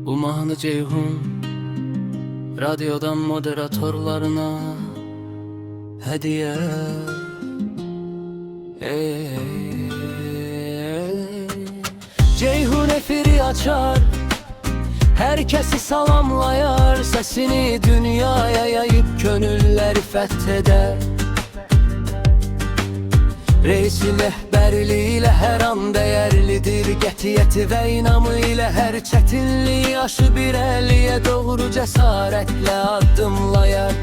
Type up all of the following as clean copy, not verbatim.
Bu mahnı Ceyhun radyodan moderatorlarına hediye. Ceyhun efiri açar, herkesi salamlayar, sesini dünyaya yayıp gönülleri fetheder. Reisi rehberliğiyle her an değerlidir, qətiyyəti ve inamı ile her çetinliği aşı bir eliye doğru cesaretle adımlayar.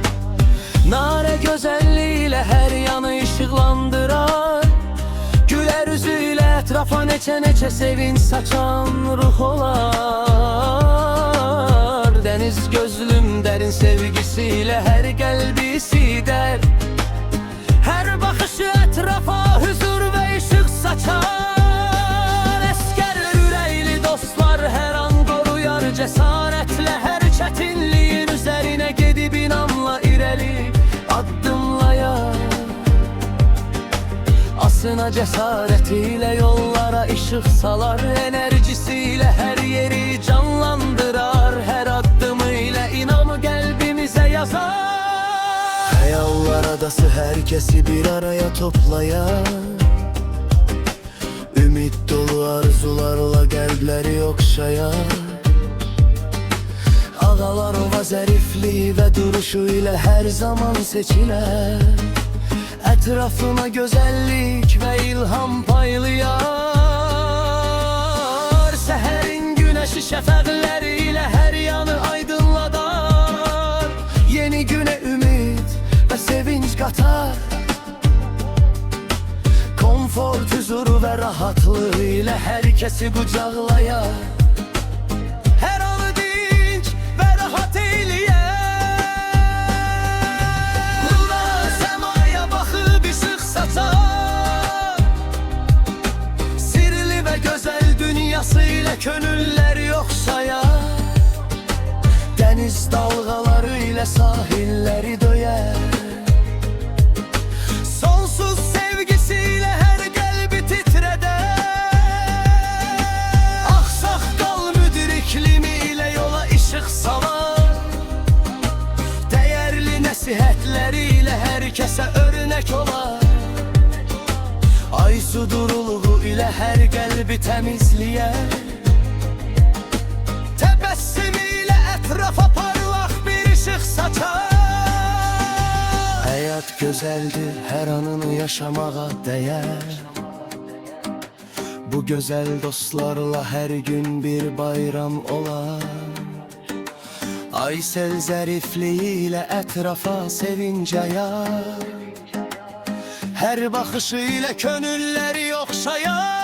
Nare güzelliğiyle her yanı ışıklandırar, güler yüzüyle etrafa neçe sevinç saçan ruh olar. Deniz gözlüm derin sevgisiyle her kalbi sider, her bakışı etrafa huzur ve ışık saçar. Esker yüreğli dostlar her an koruyar cesaretle, her çetinliğin üzerine gidip inamla ireli adımlayar. Asına cesaretiyle yollara ışık salar, enerjisiyle her yeri canlandırar, her adımıyla inamı kalbimize yazar. Hayallar adası herkesi bir araya toplayar, ümit dolu arzularla kalpleri okşayar. Ağalar ova zərifliği ve duruşu ile her zaman seçiler, etrafına güzellik ve ilham paylayar. Seherin güneşi şəfəqləri ile her yanı aydınladar, yeni güne ümit ve sevinç katar. Konfor, huzuru ve rahatlığı ile herkesi kucaklayar, her anı dinç ve rahat eyleyer. Nura semaya bakıp ışık saçar, sirli ve güzel dünyasıyla könülleri okşayar. Deniz dalgaları ile sahilleri döyer, sonsuz sevgisiyle her kalbi titreder. Aksakal müdür iklimiyle yola ışık salar, değerli nasihatleriyle herkese örnek olar. Ay su duruluğu ile her kalbi temizleyer, tebessümüyle etrafa parlak bir ışık saçar. Hayat güzeldir, her anını yaşamağa değer. Bu güzel dostlarla her gün bir bayram olar. Aysel zərifliğiyle etrafa sevinç yayar, her bakışıyla könülleri okşayar.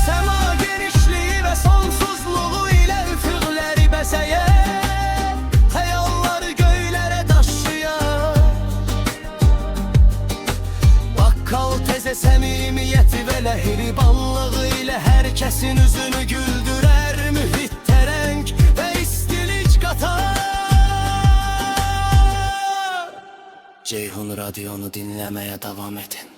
Sema genişliği ve sonsuzluğu ile üfüqləri bəzəyər, hayalları göylere taşıyar. Bakkal teze semimiyeti ve lehribanlığı ile herkesin yüzünü güldürer, mühitte renk ve istiliç katar. Ceyhun radyonu dinlemeye devam edin.